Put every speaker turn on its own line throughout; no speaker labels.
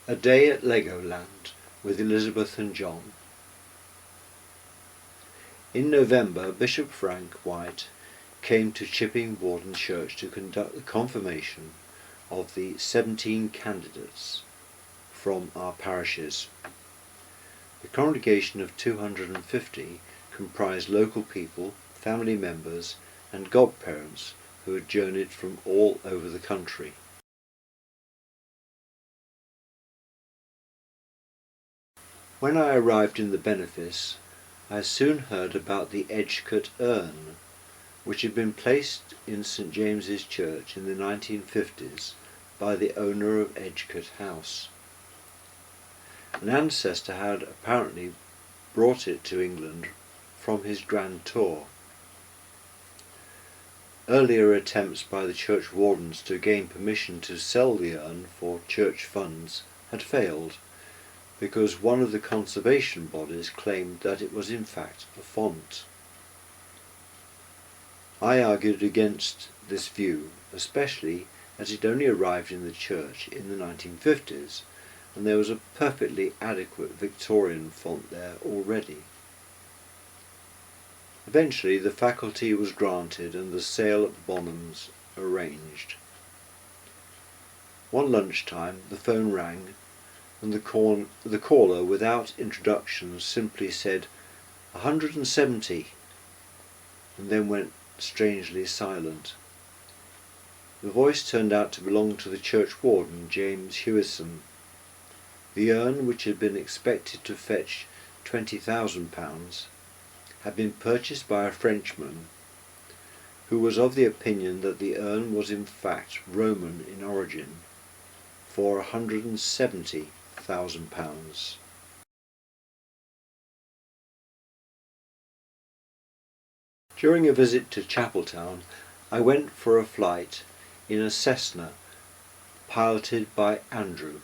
A day at Legoland with Elizabeth and John. In November, Bishop Frank White came to Chipping Warden Church to conduct the confirmation of the 17 candidates from our parishes. The congregation of 250 comprised local people, family members and godparents who had journeyed from all over the country. When I arrived in the benefice, I soon heard about the Edgecote urn, which had been placed in St James's Church in the 1950s by the owner of Edgecote House. An ancestor had apparently brought it to England from his grand tour. Earlier attempts by the church wardens to gain permission to sell the urn for church funds had failed, because one of the conservation bodies claimed that it was in fact a font. I argued against this view, especially as it only arrived in the church in the 1950s, and there was a perfectly adequate Victorian font there already. Eventually the faculty was granted and the sale at Bonham's arranged. One lunchtime the phone rang, and the caller, without introductions, simply said 170, and then went strangely silent. The voice turned out to belong to the church warden, James Hewison. The urn, which had been expected to fetch £20,000, had been purchased by a Frenchman who was of the opinion that the urn was in fact Roman in origin, for £170,000. During a visit to Chapeltown, I went for a flight in a Cessna piloted by Andrew.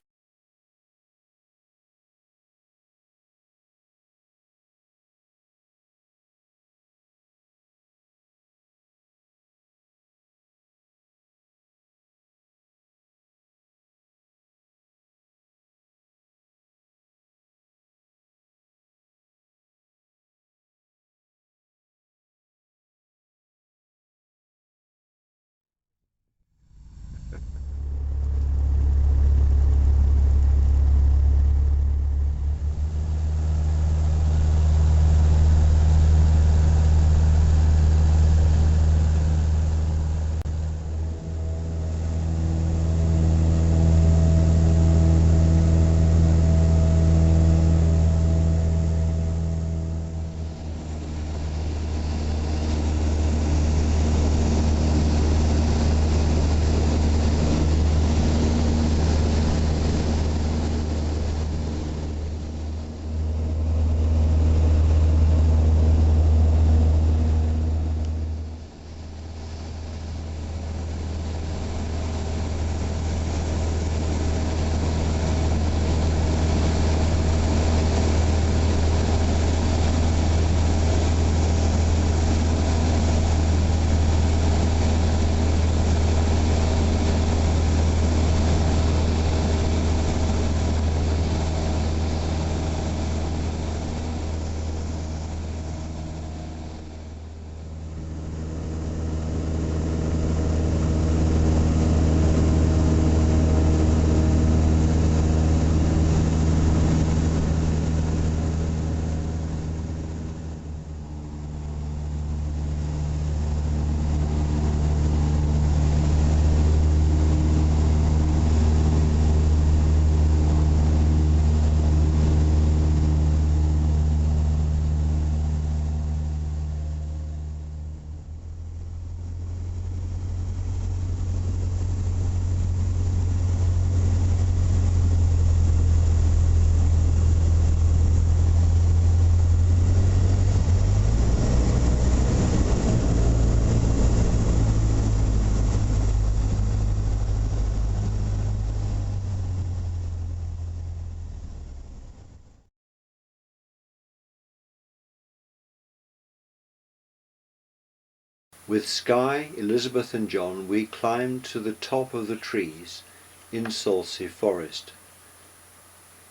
With Skye, Elizabeth and John we climbed to the top of the trees in Salsey Forest.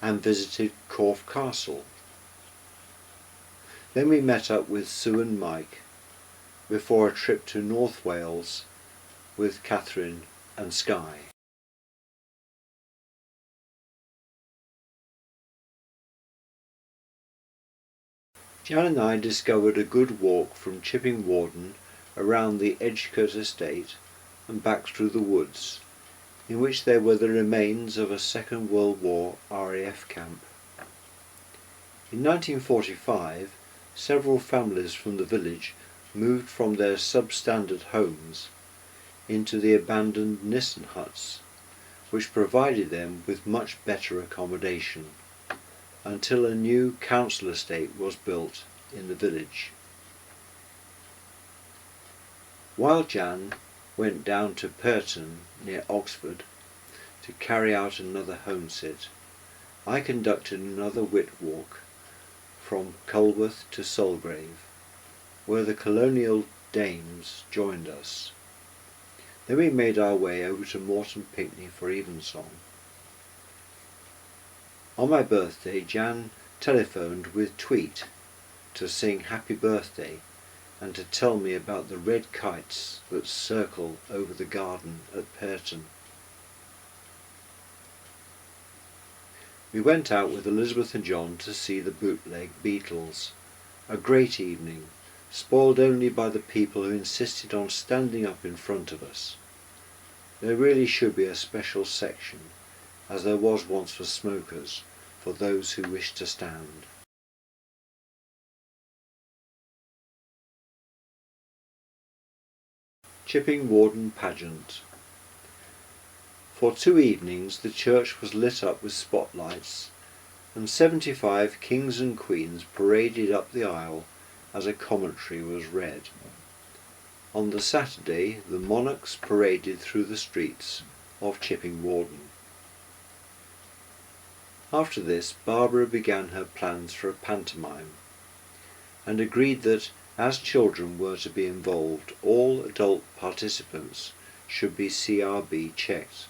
and visited Corfe Castle. Then we met up with Sue and Mike before a trip to North Wales with Catherine and Skye. Jan and I discovered a good walk from Chipping Warden around the Edgecote estate and back through the woods, in which there were the remains of a Second World War RAF camp. In 1945, several families from the village moved from their substandard homes into the abandoned Nissen huts, which provided them with much better accommodation, until a new council estate was built in the village. While Jan went down to Purton near Oxford to carry out another homesit, I conducted another wit walk from Culworth to Sulgrave, where the colonial dames joined us. Then we made our way over to Morton Pinkney for evensong. On my birthday, Jan telephoned with Tweet to sing Happy Birthday and to tell me about the red kites that circle over the garden at Purton. We went out with Elizabeth and John to see the bootleg Beatles. A great evening, spoiled only by the people who insisted on standing up in front of us. There really should be a special section, as there was once for smokers, for those who wish to stand. Chipping Warden Pageant. For 2 evenings the church was lit up with spotlights, and 75 kings and queens paraded up the aisle as a commentary was read. On the Saturday the monarchs paraded through the streets of Chipping Warden. After this Barbara began her plans for a pantomime, and agreed that, as children were to be involved, all adult participants should be CRB checked.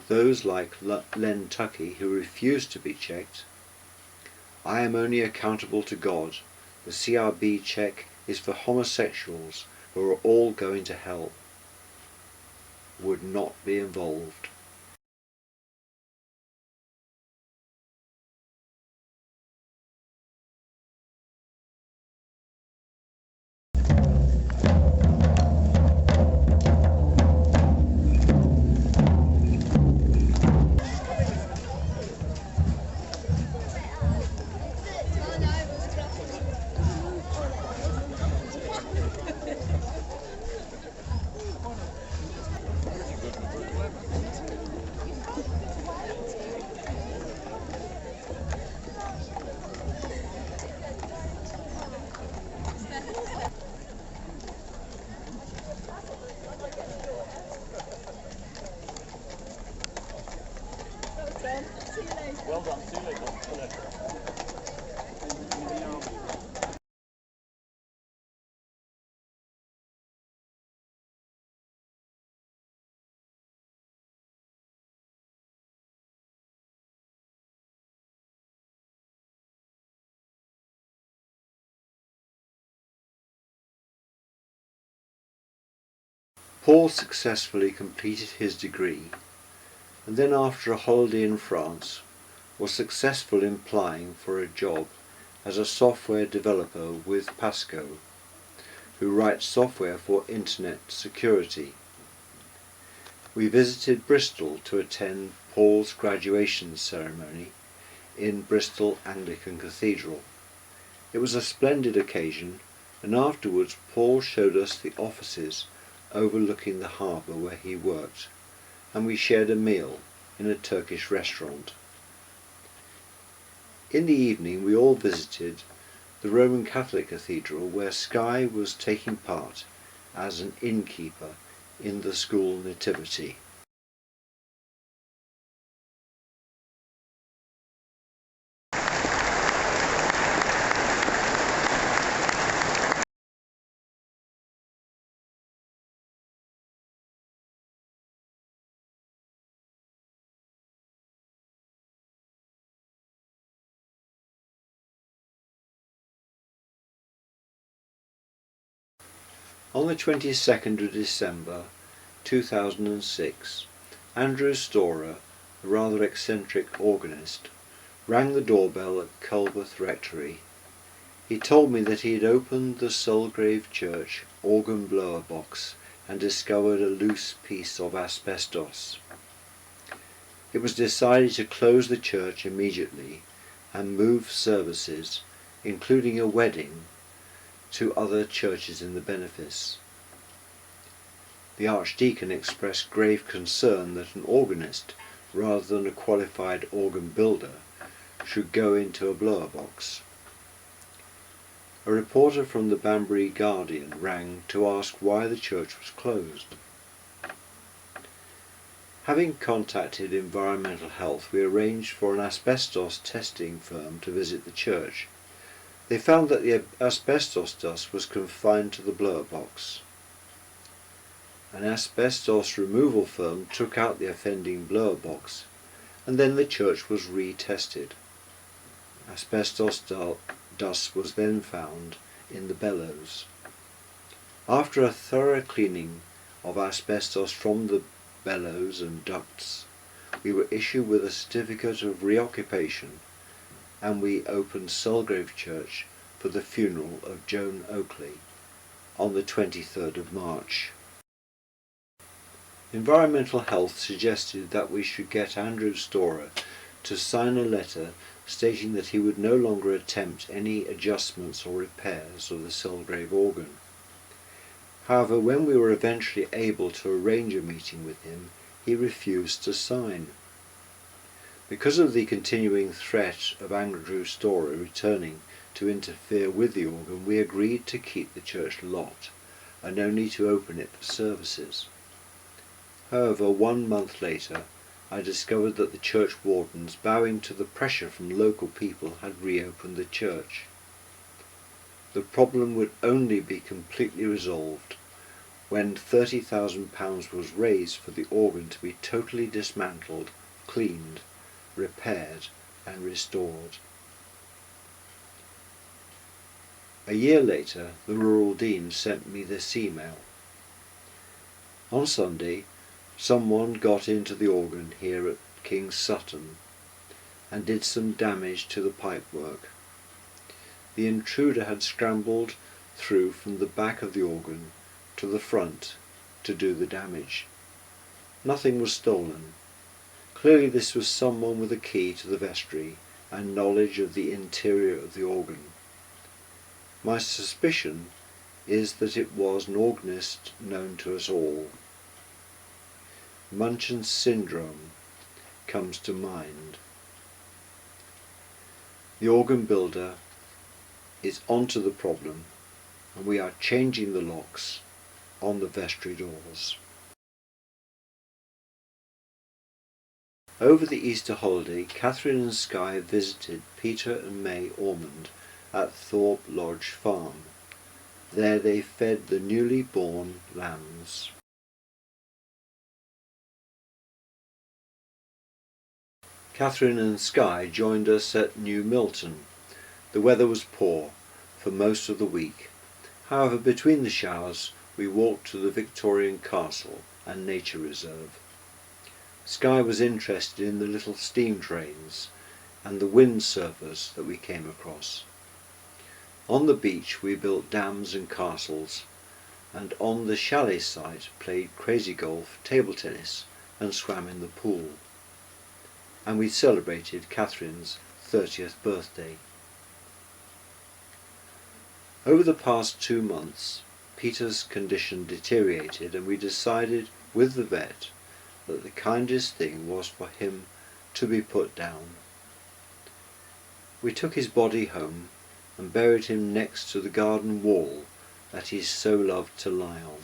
Those like Len Tuckey, who refused to be checked, "I am only accountable to God. The CRB check is for homosexuals who are all going to hell," would not be involved.
Well done, see you later. See you later.
Paul successfully completed his degree, and then after a holiday in France was successful in applying for a job as a software developer with Pasco, who writes software for internet security. We visited Bristol to attend Paul's graduation ceremony in Bristol Anglican Cathedral. It was a splendid occasion, and afterwards Paul showed us the offices overlooking the harbour where he worked, and we shared a meal in a Turkish restaurant. In the evening we all visited the Roman Catholic Cathedral, where Skye was taking part as an innkeeper in the school nativity. On the 22nd of December 2006, Andrew Storer, a rather eccentric organist, rang the doorbell at Culbeth Rectory. He told me that he had opened the Sulgrave Church organ blower box and discovered a loose piece of asbestos. It was decided to close the church immediately and move services, including a wedding, to other churches in the benefice. The Archdeacon expressed grave concern that an organist, rather than a qualified organ builder, should go into a blower box. A reporter from the Banbury Guardian rang to ask why the church was closed. Having contacted Environmental Health, we arranged for an asbestos testing firm to visit the church. They found that the asbestos dust was confined to the blower box. An asbestos removal firm took out the offending blower box, and then the church was retested. Asbestos dust was then found in the bellows. After a thorough cleaning of asbestos from the bellows and ducts, we were issued with a certificate of reoccupation, and we opened Sulgrave Church for the funeral of Joan Oakley on the 23rd of March. Environmental Health suggested that we should get Andrew Storer to sign a letter stating that he would no longer attempt any adjustments or repairs of the Sulgrave organ. However, when we were eventually able to arrange a meeting with him, he refused to sign. Because of the continuing threat of Andrew Storer returning to interfere with the organ, we agreed to keep the church locked and only to open it for services. However, 1 month later, I discovered that the church wardens, bowing to the pressure from local people, had reopened the church. The problem would only be completely resolved when £30,000 was raised for the organ to be totally dismantled, cleaned, repaired and restored. A year later, the rural dean sent me this email. On Sunday, someone got into the organ here at King's Sutton and did some damage to the pipework. The intruder had scrambled through from the back of the organ to the front to do the damage. Nothing was stolen. Clearly this was someone with a key to the vestry and knowledge of the interior of the organ. My suspicion is that it was an organist known to us all. Munchen's syndrome comes to mind. The organ builder is onto the problem, and we are changing the locks on the vestry doors. Over the Easter holiday, Catherine and Skye visited Peter and May Ormond at Thorpe Lodge Farm. There they fed the newly born lambs. Catherine and Skye joined us at New Milton. The weather was poor for most of the week. However, between the showers we walked to the Victorian Castle and Nature Reserve. Skye was interested in the little steam trains and the wind surfers that we came across. On the beach we built dams and castles, and on the chalet site played crazy golf, table tennis and swam in the pool. And we celebrated Catherine's 30th birthday. Over the past 2 months, Peter's condition deteriorated, and we decided with the vet that the kindest thing was for him to be put down. We took his body home and buried him next to the garden wall that he so loved to lie on.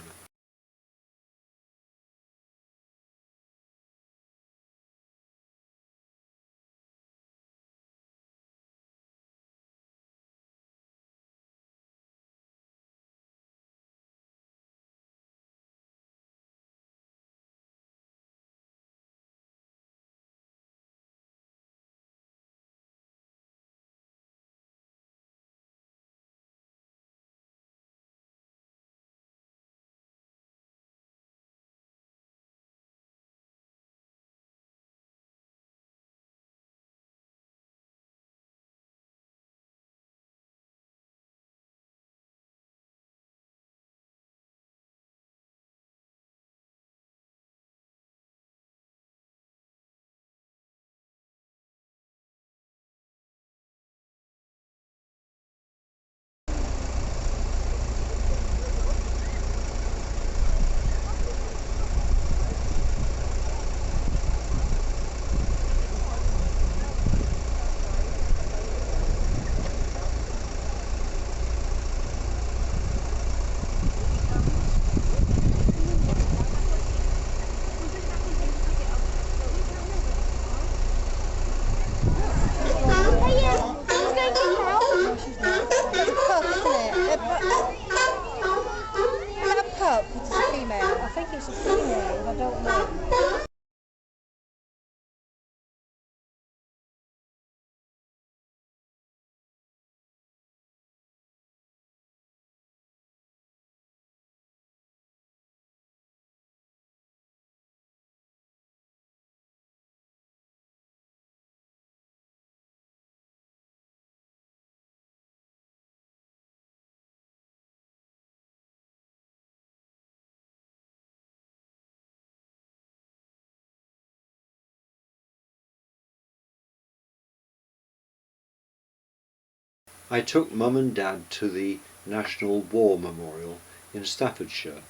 I took Mum and Dad to the National War Memorial in Staffordshire,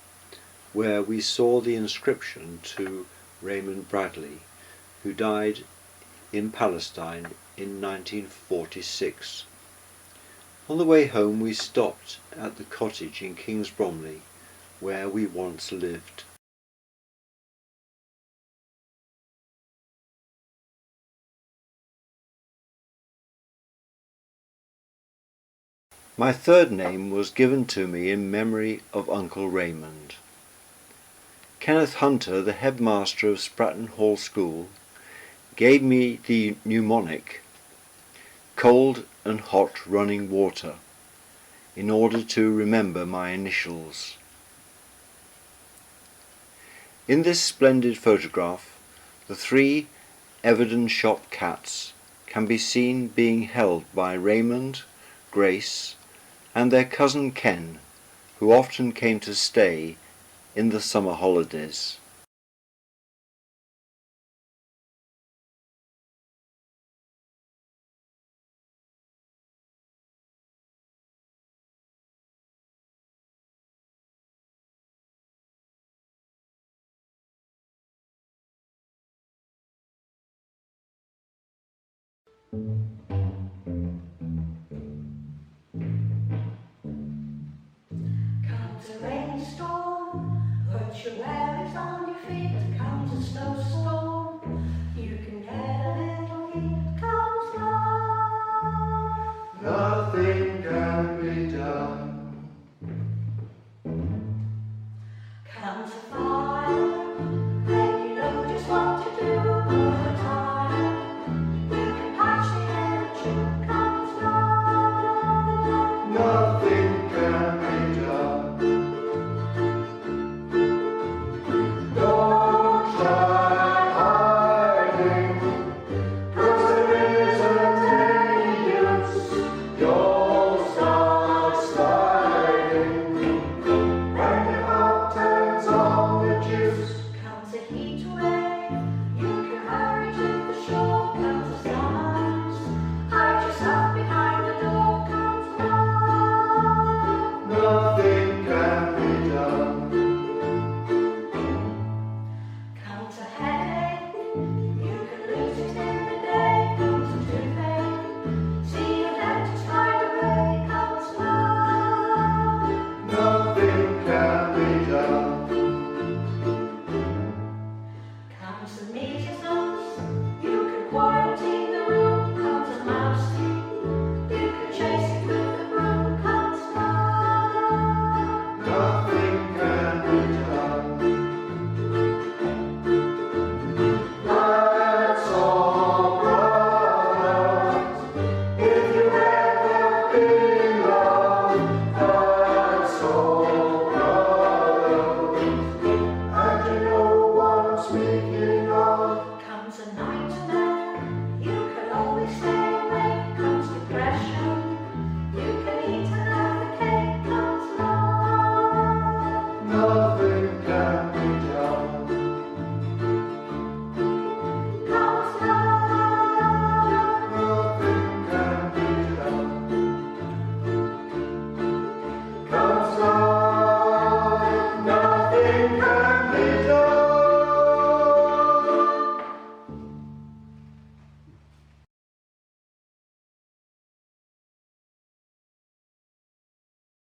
where we saw the inscription to Raymond Bradley, who died in Palestine in 1946. On the way home we stopped at the cottage in Kings Bromley, where we once lived. My third name was given to me in memory of Uncle Raymond. Kenneth Hunter, the headmaster of Spratton Hall School, gave me the mnemonic cold and hot running water in order to remember my initials. In this splendid photograph, the 3 Everton shop cats can be seen being held by Raymond, Grace, and their cousin Ken, who often came to stay in the summer holidays.
Comes a rainstorm, put your wearers on your feet. Comes a snowstorm,